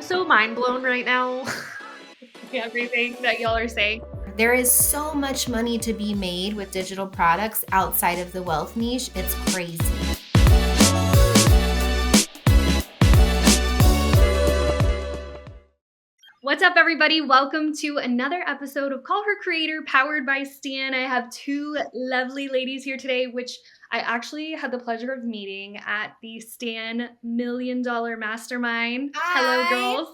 so mind blown right now. Everything that y'all are saying. There is so much money to be made with digital products outside of the wealth niche. It's crazy. What's up, everybody? Welcome to another episode of Call Her Creator, powered by Stan. I have two lovely ladies here today, which I actually had the pleasure of meeting at the Stan $1 Million Mastermind. Hi. Hello, girls.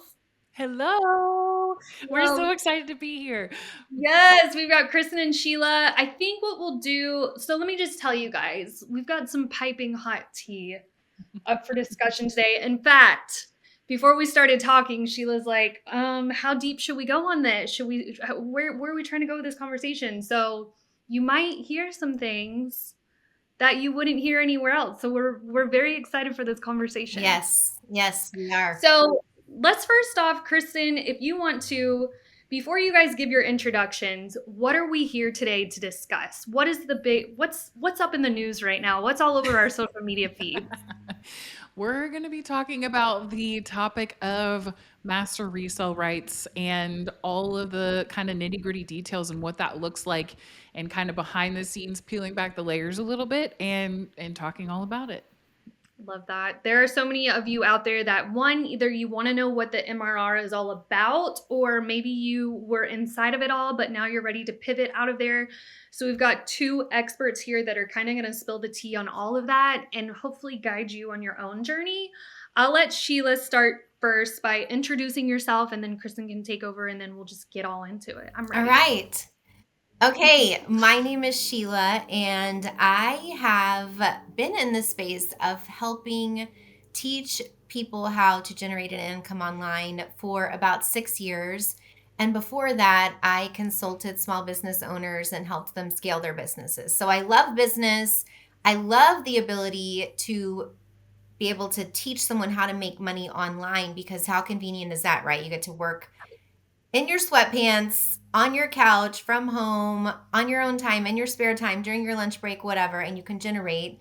Hello. We're so Well, excited to be here. yes, we've got Kristen and Sheila. I think what we'll do, so let me just tell you guys, we've got some piping hot tea up for discussion today. In fact, before we started talking, Sheila's like, how deep should we go on this? Where are we trying to go with this conversation? So you might hear some things that you wouldn't hear anywhere else. So we're very excited for this conversation. Yes, we are. So let's first off, Kristen, if you want to, before you guys give your introductions, what are we here today to discuss? What is what's up in the news right now? What's all over our social media feeds? We're going to be talking about the topic of master resale rights and all of the kind of nitty-gritty details and what that looks like, and kind of behind the scenes, peeling back the layers a little bit and talking all about it. Love that. There are so many of you out there that, one, either you want to know what the MRR is all about, or maybe you were inside of it all, but now you're ready to pivot out of there. So we've got two experts here that are kind of going to spill the tea on all of that and hopefully guide you on your own journey. I'll let Sheila start first by introducing yourself, and then Kristen can take over, and then we'll just get all into it. I'm ready. All right. Okay, my name is Sheila, and I have been in the space of helping teach people how to generate an income online for about 6 years. And before that, I consulted small business owners and helped them scale their businesses. So I love business. I love the ability to be able to teach someone how to make money online, because how convenient is that, right? You get to work in your sweatpants, on your couch, from home, on your own time, in your spare time, during your lunch break, whatever, and you can generate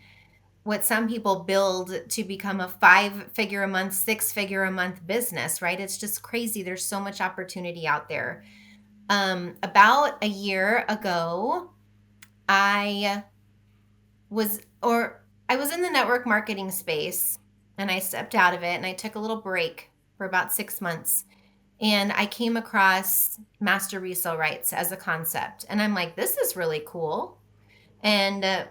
what some people build to become a 5-figure a month, 6-figure a month business, right? It's just crazy. There's so much opportunity out there. About a year ago, I was in the network marketing space, and I stepped out of it, and I took a little break for about 6 months. And I came across master resale rights as a concept. And I'm like, this is really cool. And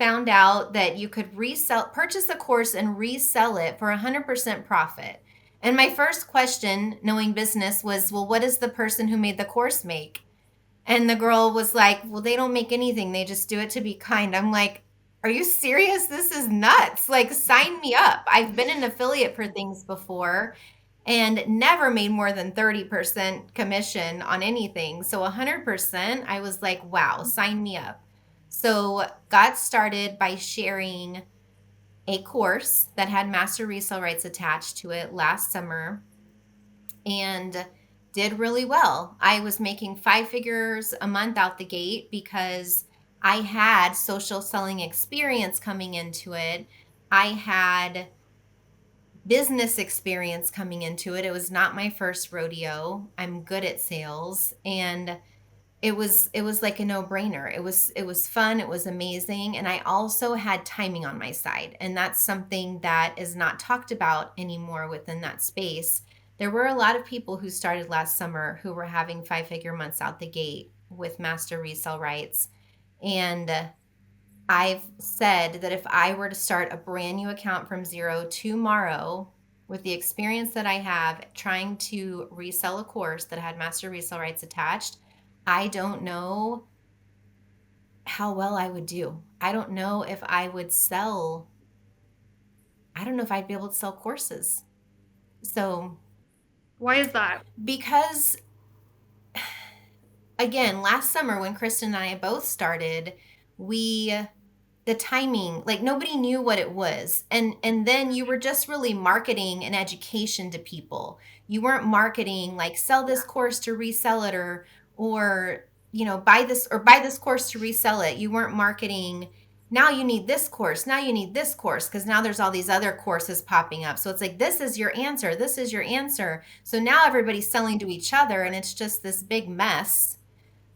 found out that you could purchase a course and resell it for 100% profit. And my first question, knowing business, was, well, what does the person who made the course make? And the girl was like, well, they don't make anything. They just do it to be kind. I'm like, are you serious? This is nuts. Like, sign me up. I've been an affiliate for things before and never made more than 30% commission on anything. So 100%, I was like, wow, sign me up. So got started by sharing a course that had master resale rights attached to it last summer, and did really well. I was making 5 figures a month out the gate because I had social selling experience coming into it. I had business experience coming into it. It was not my first rodeo. I'm good at sales, and it was like a no-brainer. It was fun, it was amazing, and I also had timing on my side, and that's something that is not talked about anymore within that space. There were a lot of people who started last summer who were having 5-figure months out the gate with master resale rights, and I've said that if I were to start a brand new account from zero tomorrow, with the experience that I have trying to resell a course that had master resale rights attached, I don't know how well I would do. I don't know if I'd be able to sell courses. So, Why is that? because again, last summer when Kristen and I both started, the timing, like, nobody knew what it was. And then you were just really marketing an education to people. You weren't marketing like, sell this course to resell it, or buy this course to resell it. You weren't marketing now you need this course, now you need this course, because now there's all these other courses popping up. So it's like, this is your answer, this is your answer. So now everybody's selling to each other, and it's just this big mess.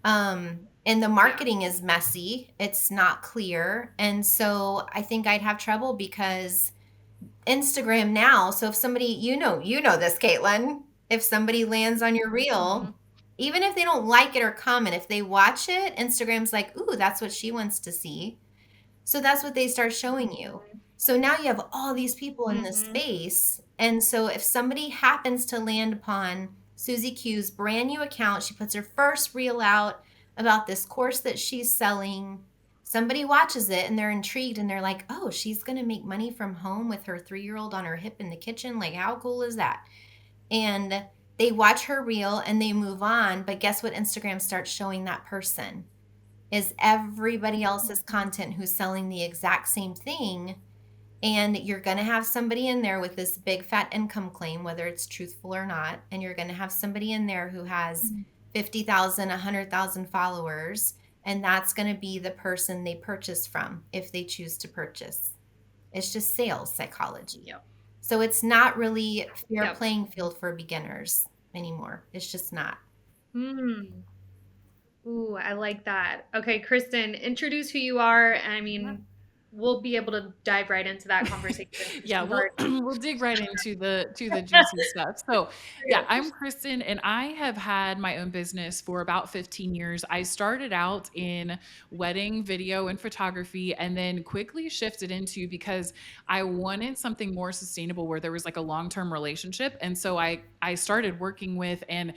And the Yeah. marketing is messy, it's not clear. And so I think I'd have trouble because Instagram now, so if somebody, you know this, Caitlin, if somebody lands on your Hmm. reel, even if they don't like it or comment, if they watch it, Instagram's like, ooh, that's what she wants to see. So that's what they start showing you. So now you have all these people in this Hmm. space. And so if somebody happens to land upon Susie Q's brand new account, she puts her first reel out about this course that she's selling. Somebody watches it and they're intrigued and they're like, oh, she's going to make money from home with her 3-year-old on her hip in the kitchen. Like, how cool is that? And they watch her reel and they move on. But guess what? Instagram starts showing that person is everybody else's content who's selling the exact same thing. And you're going to have somebody in there with this big fat income claim, whether it's truthful or not. And you're going to have somebody in there who has 50,000, 100,000 followers. And that's going to be the person they purchase from if they choose to purchase. It's just sales psychology. Yep. So it's not really a fair Yep. playing field for beginners anymore. It's just not. Mm. Ooh, I like that. Okay, Kristen, introduce who you are. I mean, we'll be able to dive right into that conversation because Yeah, you've we'll already we'll dig right into the juicy stuff. So, yeah, shared. I'm Kristen and I have had my own business for about 15 years. I started out in wedding video and photography and then quickly shifted into because I wanted something more sustainable where there was like a long-term relationship. And so I started working with and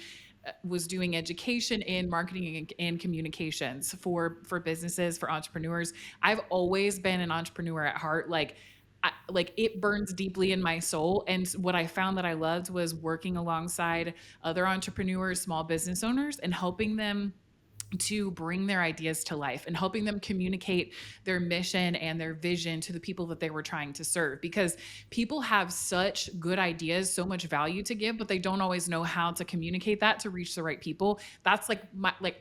was doing education in marketing and communications for businesses, for entrepreneurs. I've always been an entrepreneur at heart. Like it burns deeply in my soul. And what I found that I loved was working alongside other entrepreneurs, small business owners, and helping them to bring their ideas to life and helping them communicate their mission and their vision to the people that they were trying to serve, because people have such good ideas, so much value to give, but they don't always know how to communicate that to reach the right people. That's like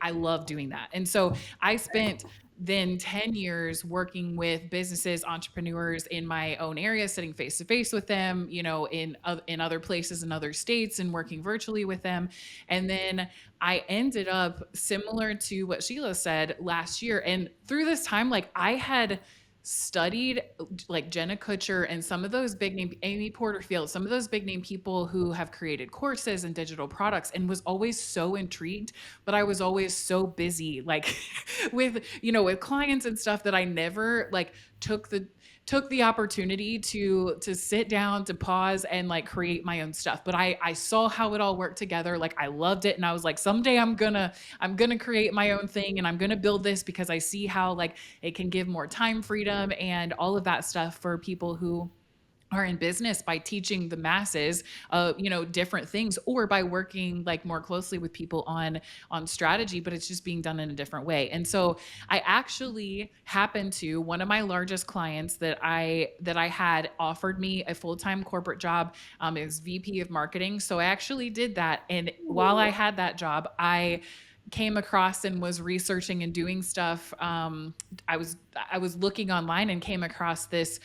I love doing that. And so I spent then 10 years working with businesses, entrepreneurs in my own area, sitting face to face with them, in other places in other states and working virtually with them. And then I ended up similar to what Sheila said last year. And through this time, like I had studied like Jenna Kutcher and some of those big name, Amy Porterfield, some of those big name people who have created courses and digital products, and was always so intrigued, but I was always so busy like with clients and stuff that I never like took the opportunity to sit down, to pause and like create my own stuff. But I saw how it all worked together. Like I loved it. And I was like, someday I'm gonna create my own thing and I'm gonna build this because I see how like it can give more time freedom and all of that stuff for people who are in business, by teaching the masses different things, or by working like more closely with people on strategy, but it's just being done in a different way. And so I actually happened to, one of my largest clients that I had offered me a full-time corporate job as VP of marketing. So I actually did that, and while I had that job, I came across and was researching and doing stuff. I was looking online and came across this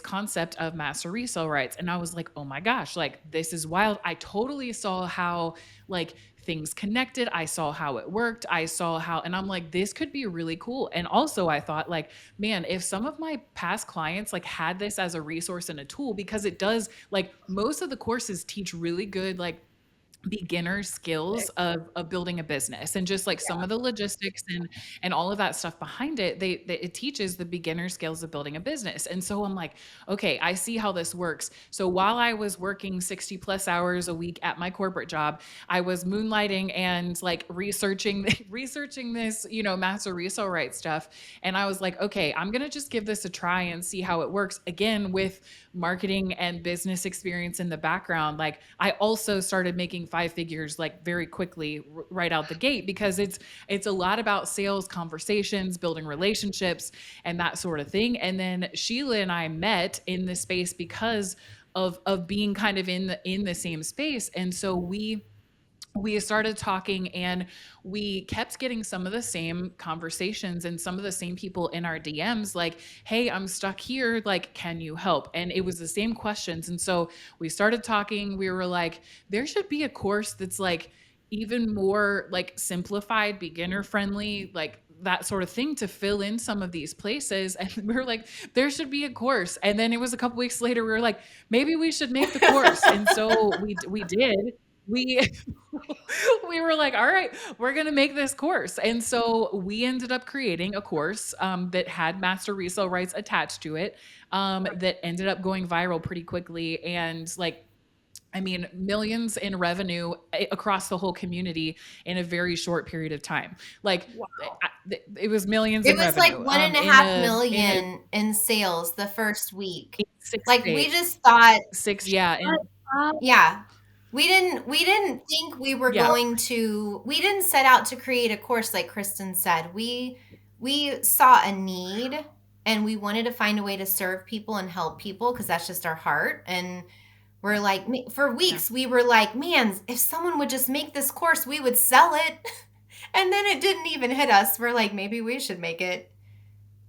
concept of master resale rights, and I was like, oh my gosh, like this is wild. I totally saw how like things connected. I saw how it worked. I saw how, and I'm like, this could be really cool. And also I thought like, man, if some of my past clients like had this as a resource and a tool, because it does, like most of the courses teach really good like beginner skills of building a business, and just like some of the logistics and all of that stuff behind it, it teaches the beginner skills of building a business. And so I'm like, okay, I see how this works. So while I was working 60 plus hours a week at my corporate job, I was moonlighting and like researching researching this master resale rights stuff. And I was like, okay, I'm gonna just give this a try and see how it works, again with marketing and business experience in the background. Like I also started making 5 figures like very quickly right out the gate, because it's a lot about sales conversations, building relationships and that sort of thing. And then Sheila and I met in this space because of being kind of in the same space. And so we we started talking, and we kept getting some of the same conversations and some of the same people in our DMs like, hey, I'm stuck here, like, can you help? And it was the same questions. And so we started talking. We were like, there should be a course that's like even more like simplified, beginner friendly, like that sort of thing to fill in some of these places. And we were like, there should be a course. And then it was a couple weeks later, we were like, maybe we should make the course. And so we did. We we were like, all right, we're going to make this course. And so we ended up creating a course that had master resale rights attached to it, that ended up going viral pretty quickly. And like, I mean, millions in revenue across the whole community in a very short period of time. Like, Wow. it was millions It in was like revenue one and a in half in a million in sales the first week. in six Like we days. just thought, Six, yeah, Shut and up. yeah. We didn't think yeah, we didn't set out to create a course like Kristen said. We saw a need and we wanted to find a way to serve people and help people because that's just our heart. And we're like, for yeah. weeks we were like, man, if someone would just make this course, we would sell it. And then it didn't even hit us. We're like, maybe we should make it.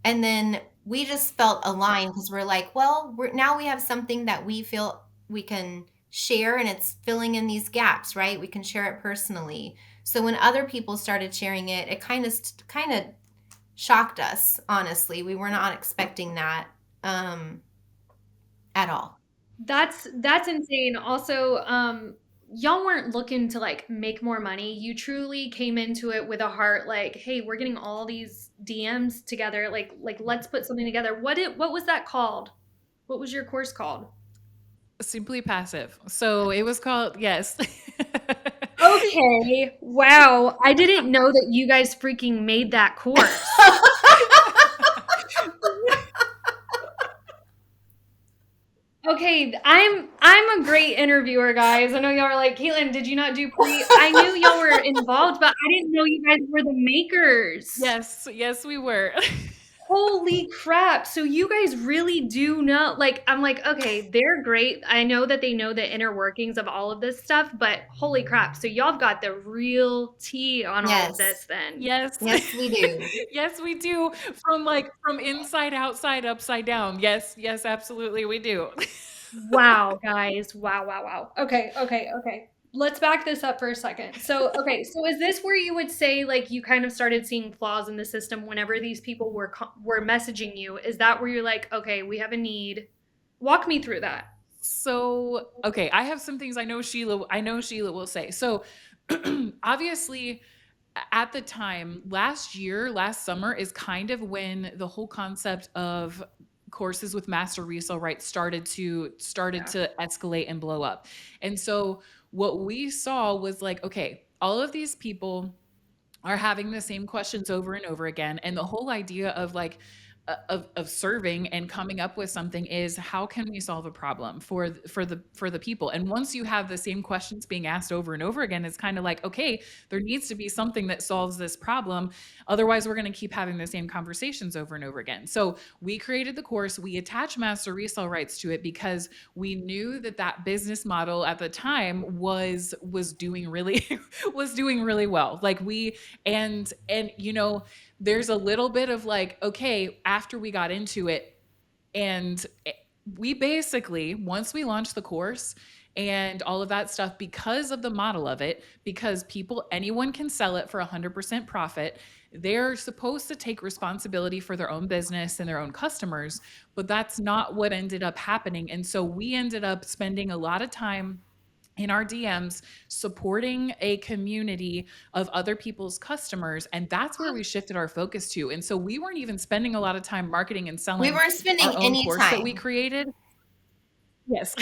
And then we just felt aligned because we're like, well, now we have something that we feel we can share and it's filling in these gaps, right? We can share it personally. So when other people started sharing it, it kind of shocked us, honestly. We were not expecting that at all. That's insane. Also, y'all weren't looking to like make more money. You truly came into it with a heart like, hey, we're getting all these DMs together. Like let's put something together. What was that called? What was your course called? Simply Passive. So it was called, yes. Okay. Wow. I didn't know that you guys freaking made that course. Okay, I'm a great interviewer, guys. I know y'all are like, Caitlin, did you not do pre? I knew y'all were involved, but I didn't know you guys were the makers. Yes, yes, we were. Holy crap. So you guys really do know, like, I'm like, okay, they're great. I know that they know the inner workings of all of this stuff, but holy crap. So y'all have got the real tea on all of Yes. this then. Yes. Yes, we do. Yes, we do. From inside, outside, upside down. Yes, yes, absolutely, we do. Wow, guys. Wow, wow, wow. Okay. Let's back this up for a second. So, okay, so is this where you would say like you kind of started seeing flaws in the system whenever these people were messaging you? Is that where you're like, okay, we have a need? Walk me through that. So, okay, I have some things I know Sheila will say. So, obviously, at the time last summer is kind of when the whole concept of courses with master resale rights started Yeah. to escalate and blow up. And so what we saw was like, okay, all of these people are having the same questions over and over again, and the whole idea of like of serving and coming up with something is how can we solve a problem for the people. And once you have the same questions being asked over and over again, it's kind of like, okay, there needs to be something that solves this problem, otherwise we're going to keep having the same conversations over and over again. So we created the course, we attached master resale rights to it because we knew that that business model at the time was doing really was doing really well. Like we and you know, there's a little bit of like, okay, after we got into it, and we basically, once we launched the course and all of that stuff, because of the model of it, because anyone can sell it for 100% profit, they're supposed to take responsibility for their own business and their own customers, but that's not what ended up happening. And so we ended up spending a lot of time in our DMs supporting a community of other people's customers. And that's where we shifted our focus to. And so we weren't even spending a lot of time marketing and We selling weren't spending our own any course that we time. created. Yes.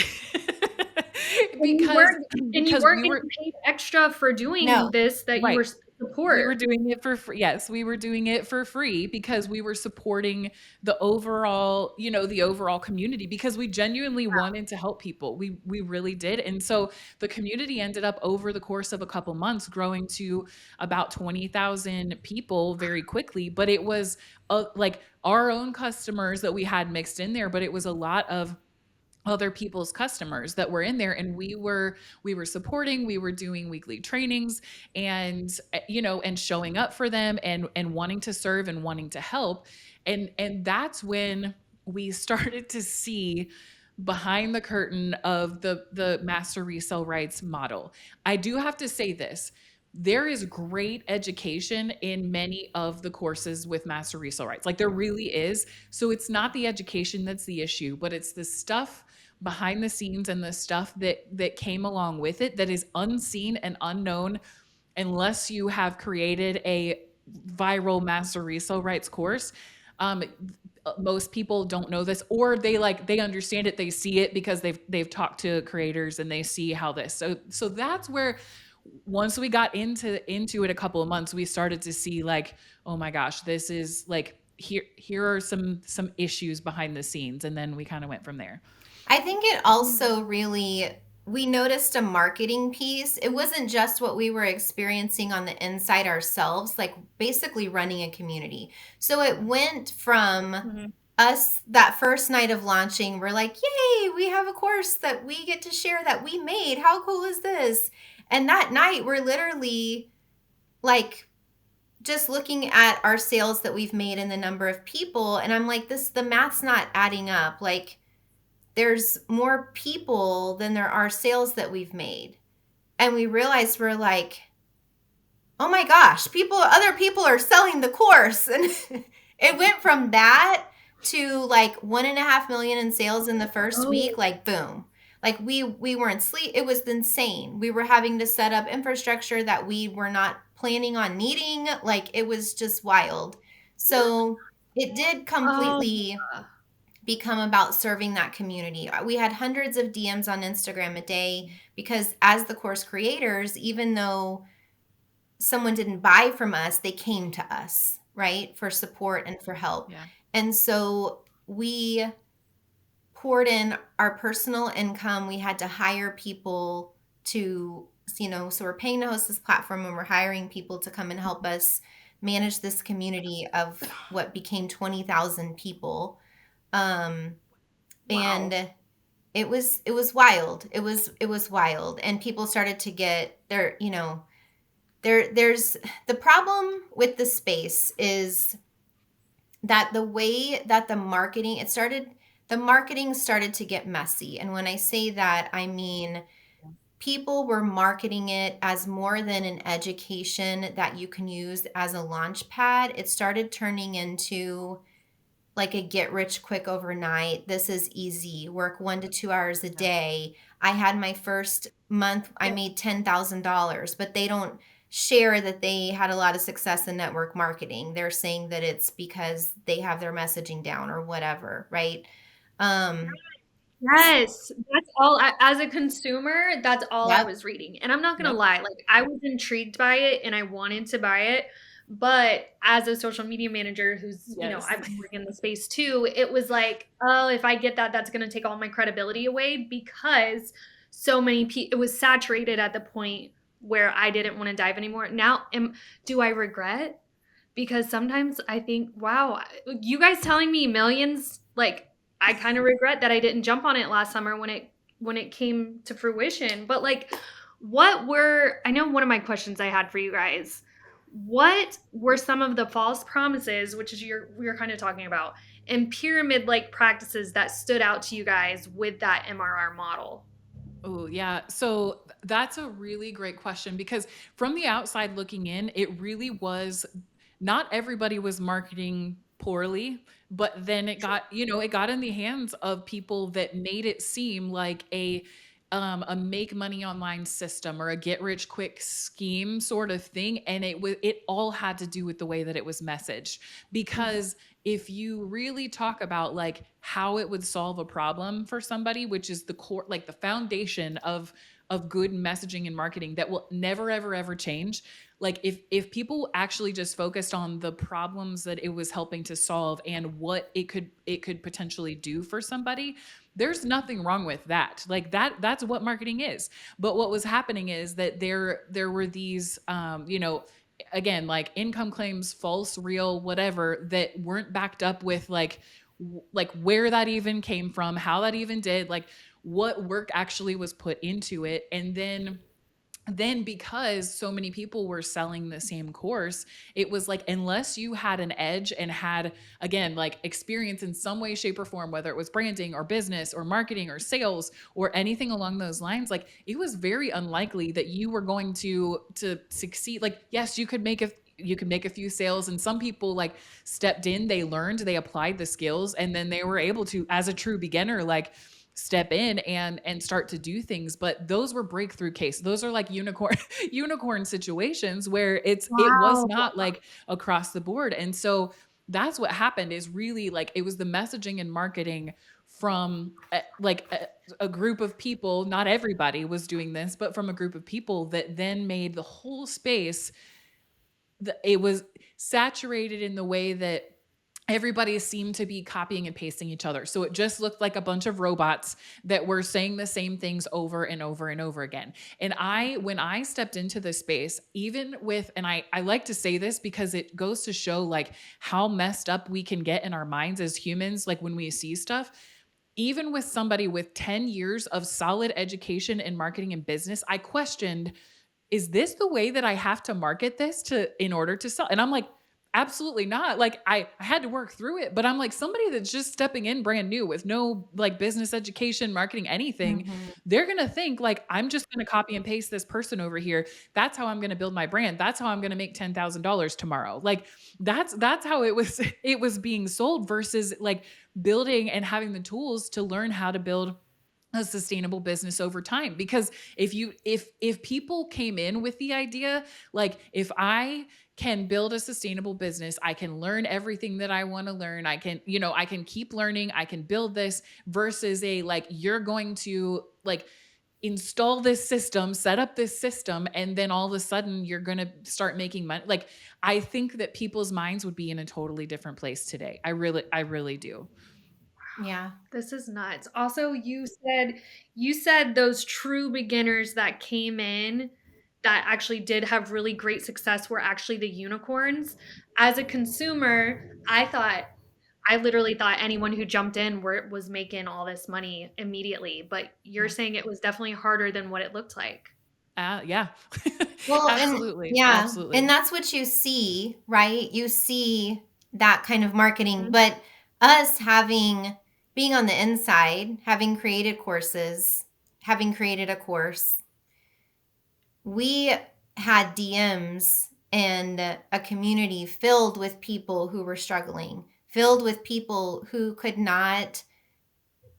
And you because weren't because we getting were paid extra for doing No. this that you right. were We were support. doing it for free. Yes, we were doing it for free because we were supporting the overall, the overall community, because we genuinely wanted to help people. We really did. And so the community ended up over the course of a couple months growing to about 20,000 people very quickly, but it was like our own customers that we had mixed in there, but it was a lot of other people's customers that were in there, and we were supporting, we were doing weekly trainings, and and showing up for them, and wanting to serve and wanting to help. And that's when we started to see behind the curtain of the master resale rights model. I do have to say this: there is great education in many of the courses with master resale rights. Like, there really is. So it's not the education that's the issue, but it's the stuff behind the scenes and the stuff that came along with it that is unseen and unknown unless you have created a viral master resale rights course. um, Most people don't know this, or they understand it, they see it because they've talked to creators and they see how this. So that's where, once we got into it a couple of months, we started to see, like, oh my gosh, this is like, here are some issues behind the scenes, and then we kind of went from there. I think it also really, we noticed a marketing piece. It wasn't just what we were experiencing on the inside ourselves, like basically running a community. So it went from Mhm. us that first night of launching, we're like, yay, we have a course that we get to share that we made. How cool is this? And that night, we're literally like just looking at our sales that we've made and the number of people. And I'm like, the math's not adding up. Like, there's more people than there are sales that we've made. And we realized, we're like, oh my gosh, other people are selling the course. And it went from that to like 1.5 million in sales in the first week, Oh, like boom. Like we weren't sleep. It was insane. We were having to set up infrastructure that we were not planning on needing. Like, it was just wild. So it did oh, completely become about serving that community. We had hundreds of DMs on Instagram a day because, as the course creators, even though someone didn't buy from us, they came to us, right, for support and for help. Yeah. And so we poured in our personal income. We had to hire people to, so we're paying to host this platform, and we're hiring people to come and help us manage this community of what became 20,000 people. Um, wow. and it was wild. It was wild. And people started to get there's the problem with the space is that the way that the marketing started to get messy. And when I say that, I mean people were marketing it as more than an education that you can use as a launch pad. It started turning into like a get rich quick overnight. This is easy. Work 1 to 2 hours a Yeah. day. I had my first month, I Yeah. made $10,000, but they don't share that they had a lot of success in network marketing. They're saying that it's because they have their messaging down or whatever, right? Um, Yes, that's all as a consumer, that's all I yep, was reading, and I'm not gonna Yep. lie, like, I was intrigued by it and I wanted to buy it, but as a social media manager who's, Yes. I've been working in the space too, it was like, "Oh, if I get that, that's gonna take all my credibility away," because so many it was saturated at the point where I didn't wanna dive anymore. Now, do I regret? Because sometimes I think, wow, you guys telling me millions, like, I kind of regret that I didn't jump on it last summer when it came to fruition. But like, I know one of my questions I had for you guys. What were some of the false promises, which is we were kind of talking about, and pyramid like practices that stood out to you guys with that MRR model? Oh, yeah. So that's a really great question, because from the outside looking in, it really was, not everybody was marketing poorly, but then it got in the hands of people that made it seem like a make money online system or a get rich quick scheme sort of thing. And it all had to do with the way that it was messaged. Because if you really talk about like how it would solve a problem for somebody, which is the core, like the foundation of good messaging and marketing that will never ever ever change. Like, if people actually just focused on the problems that it was helping to solve and what it could potentially do for somebody, there's nothing wrong with that. Like, that's what marketing is. But what was happening is that there were these again, like income claims, false, real, whatever, that weren't backed up with like like where that even came from, how that even did, like what work actually was put into it. And then because so many people were selling the same course, it was like unless you had an edge and had, again, like experience in some way shape or form, whether it was branding or business or marketing or sales or anything along those lines, like it was very unlikely that you were going to succeed. Like yes, you could make a few sales, and some people like stepped in, they learned, they applied the skills, and then they were able to, as a true beginner, like step in and start to do things. But those were breakthrough cases. Those are like unicorn unicorn situations where it was Wow. not like across the board. And so that's what happened, is really like it was the messaging and marketing from a group of people. Not everybody was doing this, but from a group of people that then made the whole space, it was saturated in the way that everybody seemed to be copying and pasting each other. So it just looked like a bunch of robots that were saying the same things over and over and over again. And when I stepped into this space, even with, and I like to say this because it goes to show like how messed up we can get in our minds as humans, like when we see stuff. Even with somebody with 10 years of solid education in marketing and business, I questioned, is this the way that I have to market this to in order to sell? And I'm like, absolutely not. Like I had to work through it, but I'm like somebody that's just stepping in brand new with no like business education, marketing, anything, Mm-hmm. they're going to think like I'm just going to copy and paste this person over here. That's how I'm going to build my brand. That's how I'm going to make $10,000 tomorrow. Like that's how it was it was being sold, versus like building and having the tools to learn how to build a sustainable business over time. Because if people came in with the idea, like if I can build a sustainable business, I can learn everything that I want to learn, I can, I can keep learning, I can build this, versus a like you're going to like install this system, set up this system, and then all of a sudden you're going to start making money. Like I think that people's minds would be in a totally different place today. I really do. Yeah. This is nuts. Also, you said those true beginners that came in that actually did have really great success were actually the unicorns. As a consumer, I literally thought anyone who jumped in was making all this money immediately, but you're Yeah. saying it was definitely harder than what it looked like. Yeah. Well, and Absolutely. yeah, and Absolutely. that's what you see, right? You see that kind of marketing, Mhm. but us being on the inside, having created courses, having created a course, we had DMs and a community filled with people who were struggling, filled with people who could not,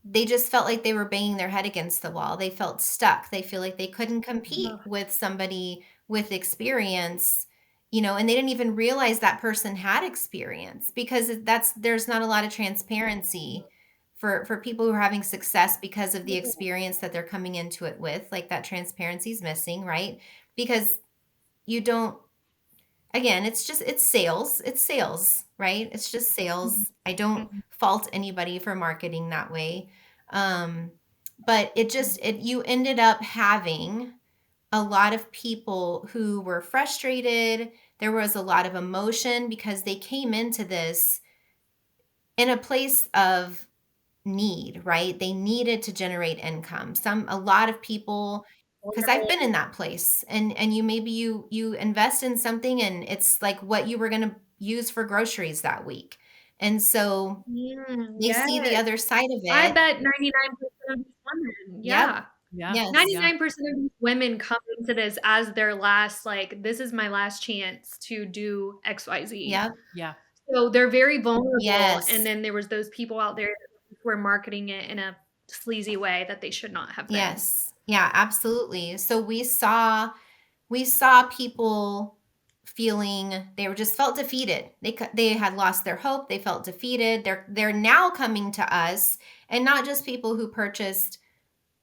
they just felt like they were banging their head against the wall. They felt stuck. They feel like they couldn't compete Ugh. with somebody with experience, and they didn't even realize that person had experience, because there's not a lot of transparency for people who are having success because of the experience that they're coming into it with. Like that transparency is missing, right? Because you don't, again, it's sales, right? It's just sales. I don't Mhm. fault anybody for marketing that way. um but you ended up having a lot of people who were frustrated. There was a lot of emotion because they came into this in a place of need, right? They needed to generate income. A lot of people, because I've been in that place, and you invest in something and it's like what you were going to use for groceries that week. And so they see the Yes. other side of I it. bet 99% of these women, Yep. yeah. Yeah. Yes. Yeah. 99% of these women come into this as their last, like, this is my last chance to do XYZ. Yep. Yeah. So they're very vulnerable. And Yes. then there was those people out there that were marketing it in a sleazy way that they should not have been. Yes. Yeah, absolutely. So we saw people feeling, they were just felt defeated. They had lost their hope. They felt defeated. They're now coming to us, and not just people who purchased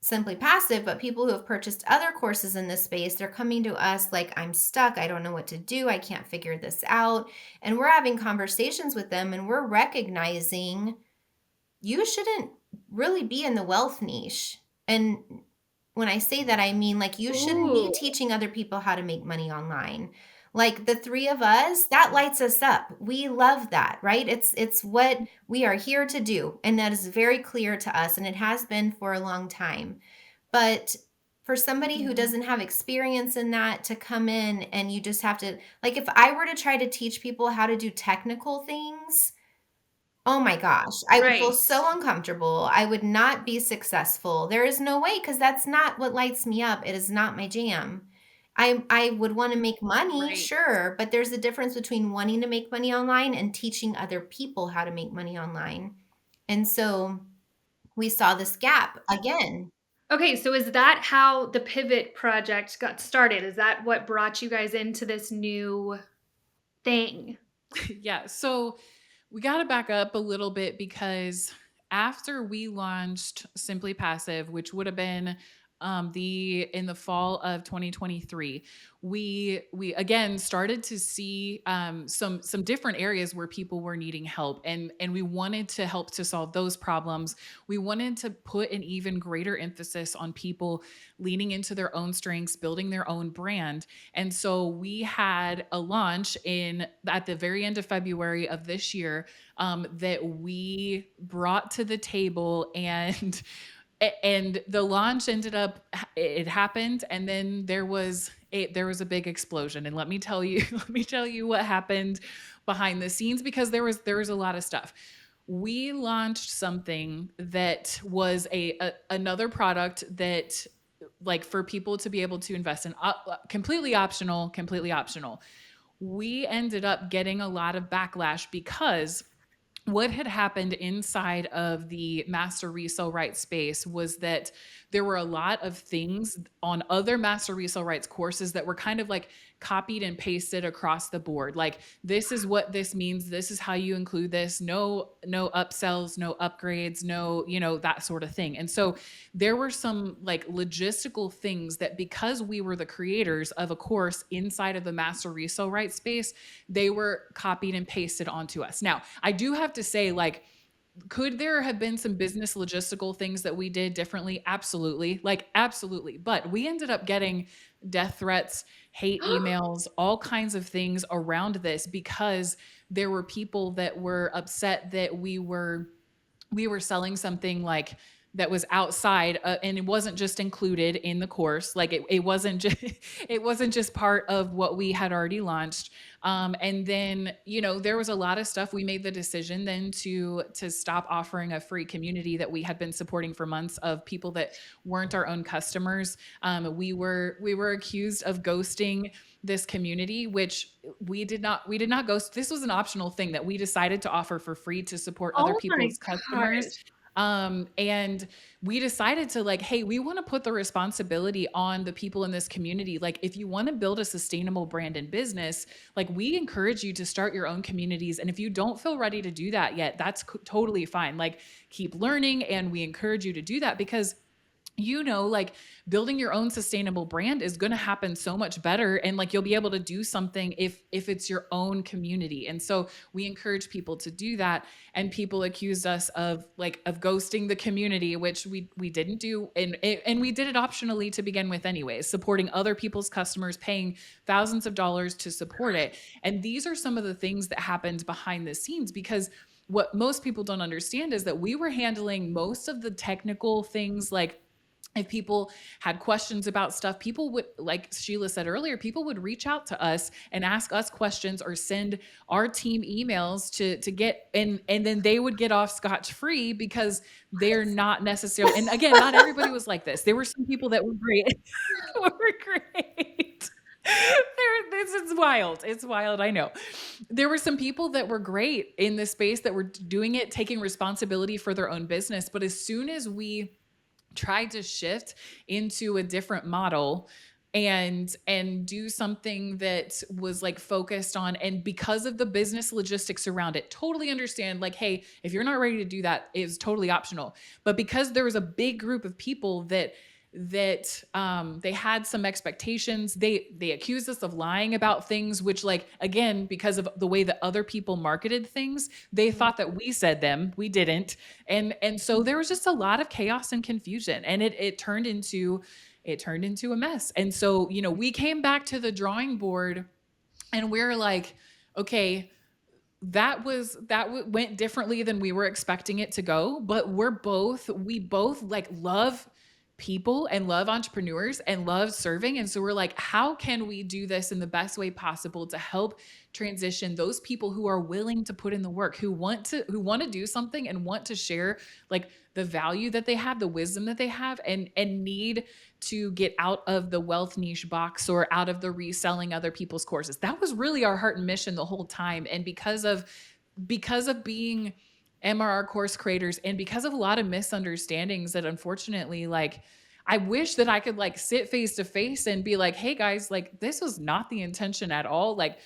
Simply Passive, but people who have purchased other courses in this space. They're coming to us like, I'm stuck. I don't know what to do. I can't figure this out. And we're having conversations with them, and we're recognizing you shouldn't really be in the wealth niche. And when I say that, I mean like you shouldn't be Ooh. teaching other people how to make money online. Like the three of us, that lights us up. We love that, right? It's what we are here to do, and that is very clear to us, and it has been for a long time. But for somebody who Mhm. doesn't have experience in that to come in and you just have to, like, if I were to try to teach people how to do technical things, oh my gosh, I would feel Right. so uncomfortable. I would not be successful. There is no way, because that's not what lights me up. It is not my jam. I would want to make money, Right. sure, but there's a difference between wanting to make money online and teaching other people how to make money online. And so we saw this gap again. Okay, so is that how the pivot project got started? Is that what brought you guys into this new thing? Yeah. So we got to back up a little bit because after we launched Simply Passive, which would have been the in the fall of 2023, we again started to see some different areas where people were needing help, and we wanted to help to solve those problems. We wanted to put an even greater emphasis on people leaning into their own strengths, building their own brand. And so we had a launch in at the very end of February of this year, that we brought to the table, and and the launch ended up, it happened, and then there was a big explosion. And let me tell you let me tell you what happened behind the scenes, because there was a lot of stuff. We launched something that was another product that, like, for people to be able to invest in, completely optional, completely optional. We ended up getting a lot of backlash because what had happened inside of the master resale rights space was that there were a lot of things on other master resale rights courses that were kind of like copied and pasted across the board. Like, this is what this means, this is how you include this, no upsells, no upgrades, no, that sort of thing. And so there were some like logistical things that, because we were the creators of a course inside of the master resale rights space, they were copied and pasted onto us. Now, I do have to say, like, could there have been some business logistical things that we did differently? Absolutely. Like, absolutely. But we ended up getting death threats, hate emails, all kinds of things around this, because there were people that were upset that we were selling something like that was outside, and it wasn't just included in the course. Like, it wasn't just it wasn't just part of what we had already launched. And then, there was a lot of stuff. We made the decision then to stop offering a free community that we had been supporting for months, of people that weren't our own customers. We were accused of ghosting this community, which we did not ghost. This was an optional thing that we decided to offer for free to support other Oh my people's customers. gosh. And we decided to, like, hey, we want to put the responsibility on the people in this community. Like, if you want to build a sustainable brand and business, like, we encourage you to start your own communities. And if you don't feel ready to do that yet, that's totally fine. Like, keep learning, and we encourage you to do that, because like, building your own sustainable brand is going to happen so much better, and like, you'll be able to do something if it's your own community. And so we encourage people to do that. And people accused us of ghosting the community, which we didn't do. And we did it optionally to begin with anyways, supporting other people's customers, paying thousands of dollars to support it. And these are some of the things that happened behind the scenes, because what most people don't understand is that we were handling most of the technical things. Like, if people had questions about stuff, people would, like Sheila said earlier, people would reach out to us and ask us questions, or send our team emails to get, and then they would get off scotch free, because they're not necessarily, and again, not everybody was like this. There were some people that were great. Were great. This is wild. It's wild. I know. There were some people that were great in this space, that were doing it, taking responsibility for their own business. But as soon as we tried to shift into a different model, and do something that was like focused on, and because of the business logistics around it, totally understand, like, hey, if you're not ready to do that, it's totally optional. But because there was a big group of people that they had some expectations, they accused us of lying about things, which, like, again, because of the way that other people marketed things, they thought that we said them, we didn't. And so there was just a lot of chaos and confusion, and it turned into a mess. And so, we came back to the drawing board And we're like, okay, went differently than we were expecting it to go, but we both like love people and love entrepreneurs and love serving. And so we're like, how can we do this in the best way possible to help transition those people who are willing to put in the work, who want to do something and want to share like the value that they have, the wisdom that they have, and need to get out of the wealth niche box or out of the reselling other people's courses. That was really our heart and mission the whole time. And because of being MRR course creators and because of a lot of misunderstandings that unfortunately, like, I wish that I could like sit face to face and be like, hey guys, like this was not the intention at all. Like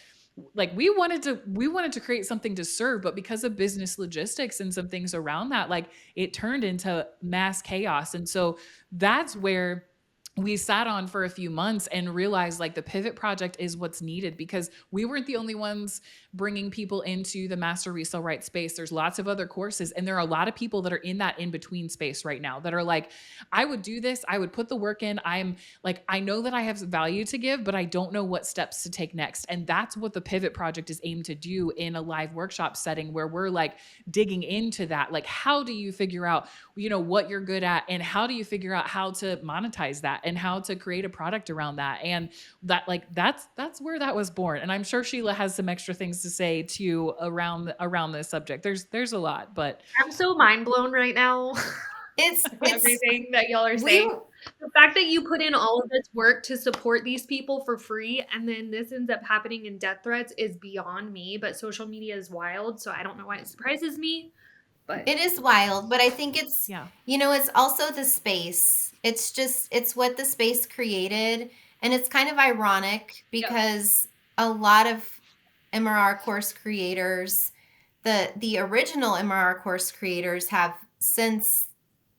we wanted to create something to serve, but because of business logistics and some things around that, like it turned into mass chaos. And so that's where we sat on for a few months and realized like the pivot project is what's needed, because we weren't the only ones bringing people into the master resale right space. There's lots of other courses, and there are a lot of people that are in that in between space right now that are like, I would do this, I would put the work in, I'm like, I know that I have value to give, but I don't know what steps to take next. And that's what the pivot project is aimed to do in a live workshop setting, where we're like digging into that. Like, how do you figure out, what you're good at, and how do you figure out how to monetize that and how to create a product around that? And that's where that was born. And I'm sure Sheila has some extra things to say too around this subject. There's a lot, but I'm so mind blown right now. It's Everything that y'all are we saying. The fact that you put in all of this work to support these people for free, and then this ends up happening in death threats, is beyond me. But social media is wild, so I don't know why it surprises me. But It is wild, but I think it's, yeah. it's also the space. It's what the space created. And it's kind of ironic Yep. because a lot of MRR course creators, the original MRR course creators have since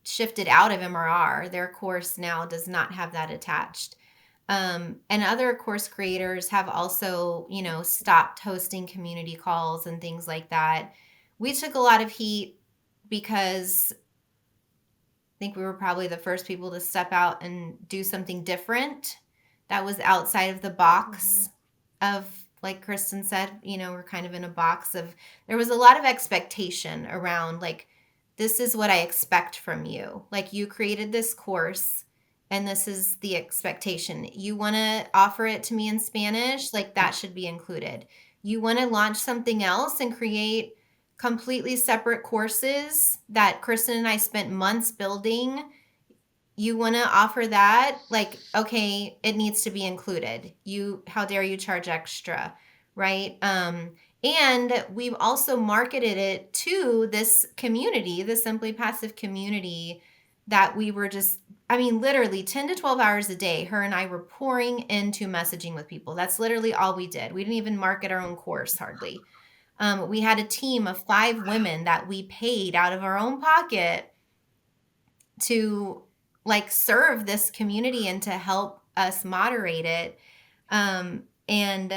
shifted out of MRR. Their course now does not have that attached. And other course creators have also, stopped hosting community calls and things like that. We took a lot of heat because I think we were probably the first people to step out and do something different that was outside of the box of, like Kristen said, we're kind of in a box of, there was a lot of expectation around like, this is what I expect from you. Like, you created this course and this is the expectation. You want to offer it to me in Spanish, like that should be included. You want to launch something else and create completely separate courses that Kristen and I spent months building. You want to offer that? Like, okay, it needs to be included. How dare you charge extra, right? And we've also marketed it to this community, the Simply Passive community, that we were just, literally 10 to 12 hours a day, her and I were pouring into messaging with people. That's literally all we did. We didn't even market our own course hardly. We had a team of 5 women that we paid out of our own pocket to like serve this community and to help us moderate it. And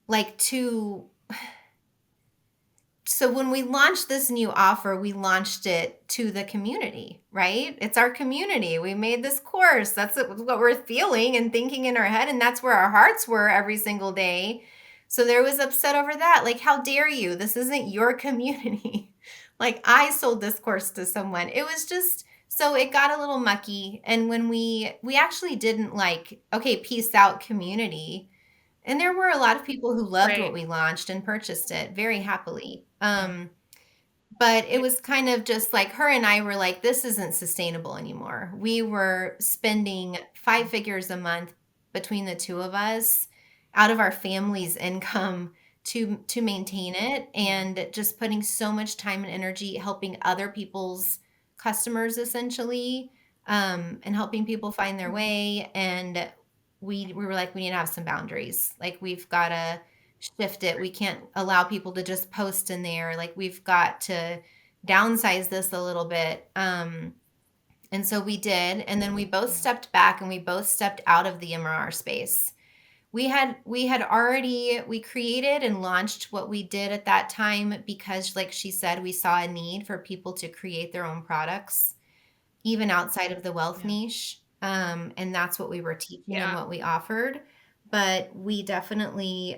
like so when we launched this new offer, we launched it to the community, right? It's our community. We made this course. That's what we're feeling and thinking in our head. And that's where our hearts were every single day. So there was upset over that. Like, how dare you? This isn't your community. Like, I sold this course to someone. It was just, so it got a little mucky. And when we actually didn't like, okay, peace out community. And there were a lot of people who loved what we launched and purchased it very happily. But it was kind of just like, her and I were like, this isn't sustainable anymore. We were spending 5 figures a month between the two of us out of our family's income to maintain it, and just putting so much time and energy helping other people's customers essentially, and helping people find their way. And we were like, we need to have some boundaries. Like, we've got to shift it. We can't allow people to just post in there. Like, we've got to downsize this a little bit. And so we did. And then we both stepped back and we both stepped out of the MRR space. We created and launched what we did at that time because, like she said, we saw a need for people to create their own products, even outside of the wealth niche. And that's what we were teaching and what we offered. but we definitely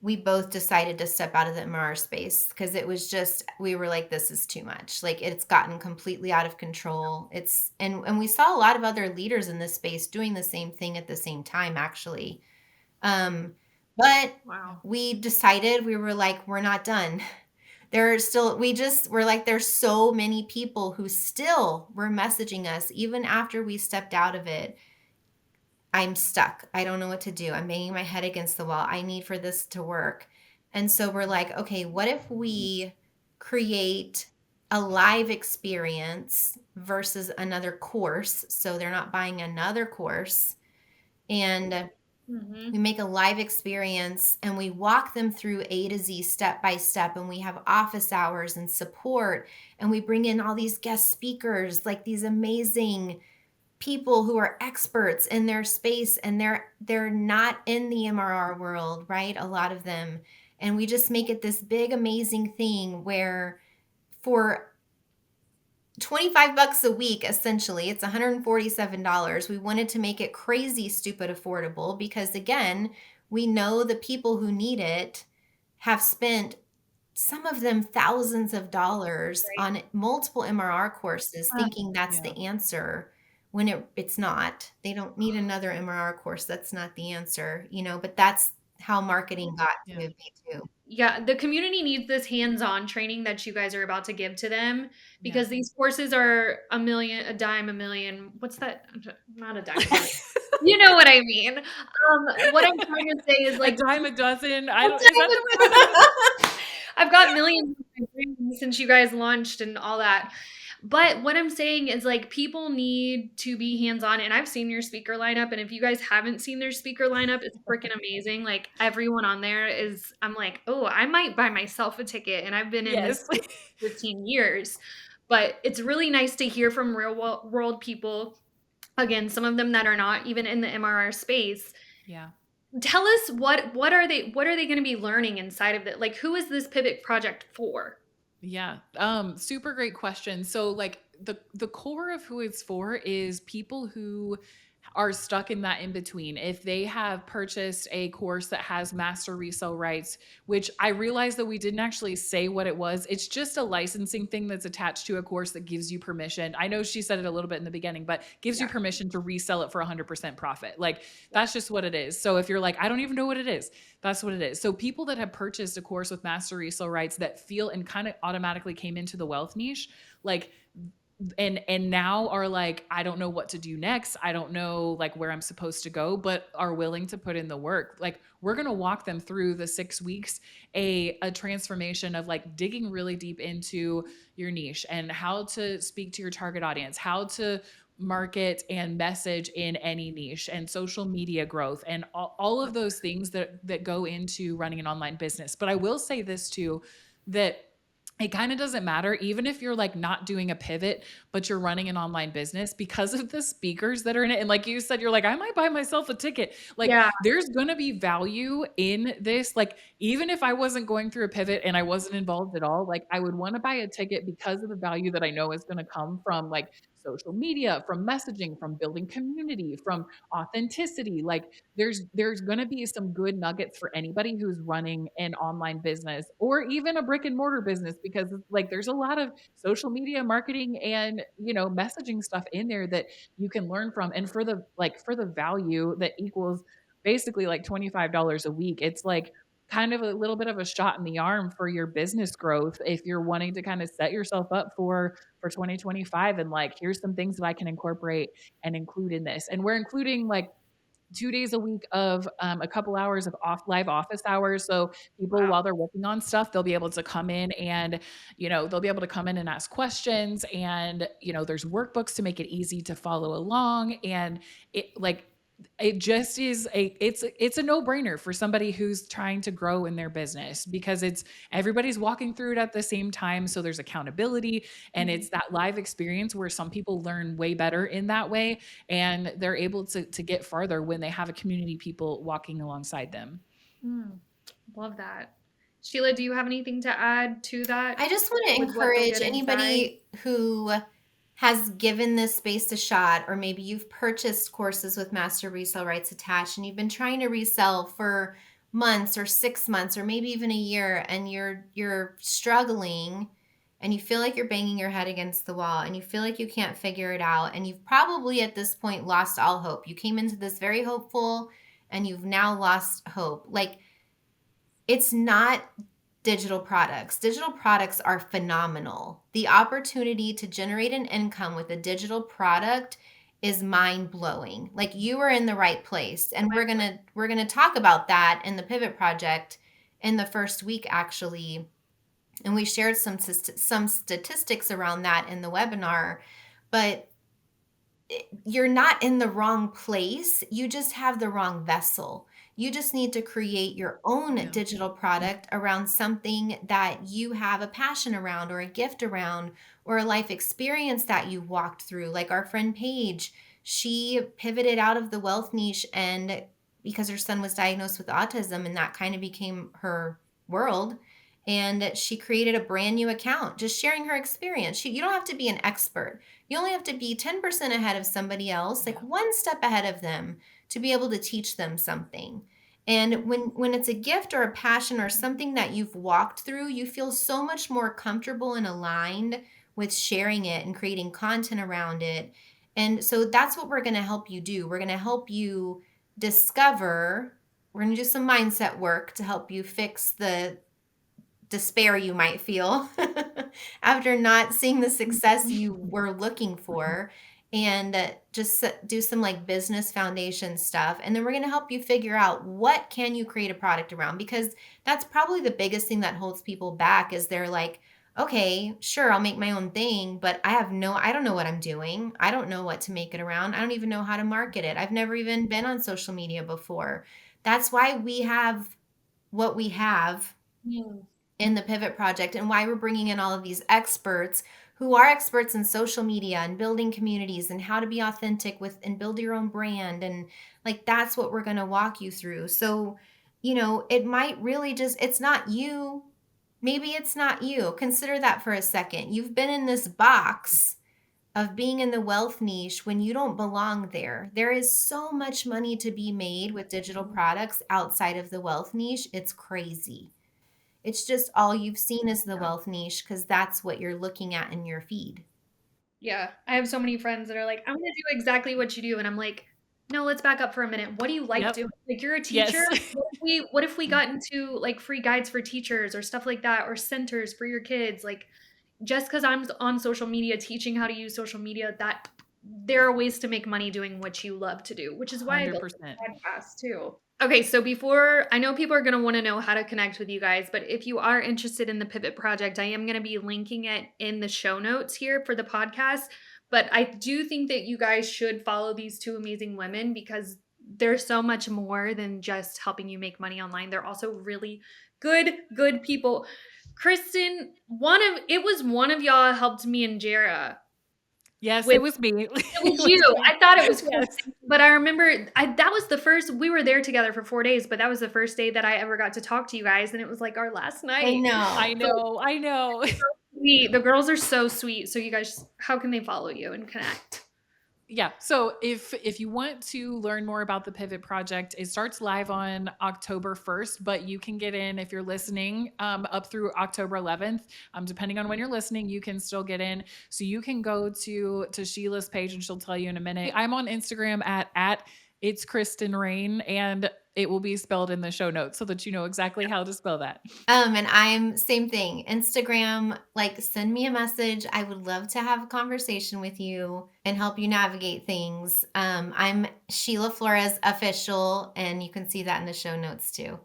we both decided to step out of the MRR space because it was just, we were like, this is too much. Like, it's gotten completely out of control. And we saw a lot of other leaders in this space doing the same thing at the same time, actually. But Wow. we decided, we were like, we're not done. We're like, there's so many people who still were messaging us even after we stepped out of it. I'm stuck. I don't know what to do. I'm banging my head against the wall. I need for this to work. And so we're like, okay, what if we create a live experience versus another course? So they're not buying another course. And we make a live experience and we walk them through A to Z step by step. And we have office hours and support. And we bring in all these guest speakers, like these amazing people who are experts in their space, and they're not in the MRR world, right? A lot of them. And we just make it this big amazing thing where for $25 a week, essentially, it's $147. We wanted to make it crazy stupid affordable because, again, we know the people who need it have spent, some of them, thousands of dollars Right. on multiple MRR courses thinking that's Yeah. the answer when it's not. They don't need another MRR course. That's not the answer, but that's how marketing got Yeah. to me too. Yeah, the community needs this hands-on training that you guys are about to give to them because Yeah. these courses are a dime a million. What's that? Not a dime a million. You know what I mean. What I'm trying to say is A like dime a dozen. a I don't. Is dime that a the dozen. I've got millions of my brain since you guys launched and all that. But what I'm saying is like people need to be hands-on, and I've seen your speaker lineup, and if you guys haven't seen their speaker lineup, it's freaking amazing. Like everyone on there is, I'm like, oh, I might buy myself a ticket, and I've been in this Yes. 15 years. But it's really nice to hear from real world people. Again, some of them that are not even in the MRR space. Yeah. Tell us what are they going to be learning inside of it? Like, who is this pivot project for? Yeah. Super great question. So like the core of who it's for is people who are stuck in that in between. If they have purchased a course that has master resale rights, which I realized that we didn't actually say what it was. It's just a licensing thing that's attached to a course that gives you permission. I know she said it a little bit in the beginning, but gives you permission to resell it for 100% profit. Like that's just what it is. So if you're like, I don't even know what it is, that's what it is. So people that have purchased a course with master resale rights that feel and kind of automatically came into the wealth niche, like and now are like, I don't know what to do next. I don't know like where I'm supposed to go, but are willing to put in the work. Like we're going to walk them through the 6 weeks, a transformation of like digging really deep into your niche and how to speak to your target audience, how to market and message in any niche, and social media growth, and all of those things that go into running an online business. But I will say this too, that it kind of doesn't matter, even if you're like not doing a pivot, but you're running an online business, because of the speakers that are in it. And like you said, you're like, I might buy myself a ticket. Like Yeah. there's going to be value in this. Like, even if I wasn't going through a pivot and I wasn't involved at all, like I would want to buy a ticket because of the value that I know is going to come from like social media, from messaging, from building community, from authenticity. Like there's going to be some good nuggets for anybody who's running an online business or even a brick and mortar business, because like there's a lot of social media marketing and messaging stuff in there that you can learn from. And for the value that equals basically like $25 a week, it's like kind of a little bit of a shot in the arm for your business growth if you're wanting to kind of set yourself up for 2025. And like, here's some things that I can incorporate and include in this. And we're including like 2 days a week of a couple hours of live office hours. So people, while they're working on stuff, they'll be able to come in and, they'll be able to come in and ask questions. And, there's workbooks to make it easy to follow along. And it just is it's a no-brainer for somebody who's trying to grow in their business, because everybody's walking through it at the same time. So there's accountability, and it's that live experience where some people learn way better in that way, and they're able to get farther when they have a community people walking alongside them. Love that. Sheila, do you have anything to add to that? I just want to with what they'll encourage get inside? anybody who has given this space a shot, or maybe you've purchased courses with master resale rights attached and you've been trying to resell for months or 6 months or maybe even a year, and you're struggling and you feel like you're banging your head against the wall and you feel like you can't figure it out, and you've probably at this point lost all hope. You came into this very hopeful and you've now lost hope. Like, it's not digital products. Digital products are phenomenal. The opportunity to generate an income with a digital product is mind-blowing. Like, you are in the right place. And we're going to talk about that in the Pivot Project in the first week, actually. And we shared some statistics around that in the webinar. But you're not in the wrong place. You just have the wrong vessel. You just need to create your own digital product around something that you have a passion around, or a gift around, or a life experience that you walked through. Like our friend Paige, she pivoted out of the wealth niche, and because her son was diagnosed with autism, and that kind of became her world. And she created a brand new account, just sharing her experience. You don't have to be an expert. You only have to be 10% ahead of somebody else, like one step ahead of them, to be able to teach them something. And when it's a gift or a passion or something that you've walked through, you feel so much more comfortable and aligned with sharing it and creating content around it. And so that's what we're going to help you do. We're going to help you discover, we're going to do some mindset work to help you fix the despair you might feel after not seeing the success you were looking for, and just do some like business foundation stuff. And then we're going to help you figure out what can you create a product around, because that's probably the biggest thing that holds people back, is they're like, okay, sure, I'll make my own thing, but I don't know what I'm doing. I don't know what to make it around. I don't even know how to market it. I've never even been on social media before. That's why we have what we have in the Pivot Project, and why we're bringing in all of these experts who are experts in social media and building communities and how to be authentic with and build your own brand. And like, that's what we're going to walk you through. So, it might really it's not you. Maybe it's not you. Consider that for a second. You've been in this box of being in the wealth niche when you don't belong there. There is so much money to be made with digital products outside of the wealth niche. It's crazy. It's just all you've seen is the wealth niche, because that's what you're looking at in your feed. Yeah. I have so many friends that are like, I'm going to do exactly what you do. And I'm like, no, let's back up for a minute. What do you like doing? Like, you're a teacher. Yes. What if we got into like free guides for teachers or stuff like that, or centers for your kids? Like, just because I'm on social media teaching how to use social media, that there are ways to make money doing what you love to do, which is why I built this 100%. podcast too. Okay, so before, I know people are going to want to know how to connect with you guys, but if you are interested in the Pivot Project, I am going to be linking it in the show notes here for the podcast. But I do think that you guys should follow these two amazing women, because they're so much more than just helping you make money online. They're also really good people. Kristen, it was one of y'all helped me and Jara. Yes, it was me. It was you. I thought it was Yes. Kristen, but I remember that was the first. We were there together for 4 days, but that was the first day that I ever got to talk to you guys, and it was like our last night. I know. The girls are so sweet. So you guys, how can they follow you and connect? Yeah. So if you want to learn more about the Pivot Project, it starts live on October 1st, but you can get in, if you're listening, up through October 11th. Depending on when you're listening, you can still get in. So you can go to Sheila's page and she'll tell you in a minute. I'm on Instagram at It's Kristen Rain, and it will be spelled in the show notes so that you know exactly how to spell that. And I'm same thing. Instagram, like, send me a message. I would love to have a conversation with you and help you navigate things. I'm Sheila Flores Official, and you can see that in the show notes too.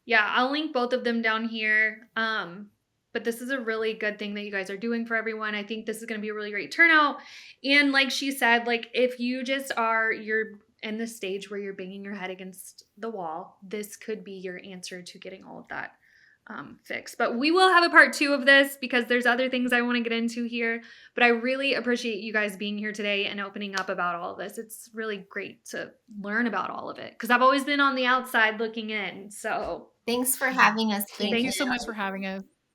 Yeah, I'll link both of them down here. But this is a really good thing that you guys are doing for everyone. I think this is going to be a really great turnout. And like she said, like, if you just you're in the stage where you're banging your head against the wall, this could be your answer to getting all of that fixed. But we will have a part 2 of this, because there's other things I want to get into here. But I really appreciate you guys being here today and opening up about all of this. It's really great to learn about all of it, because I've always been on the outside looking in. So thanks for having us. Thank you so much for having us.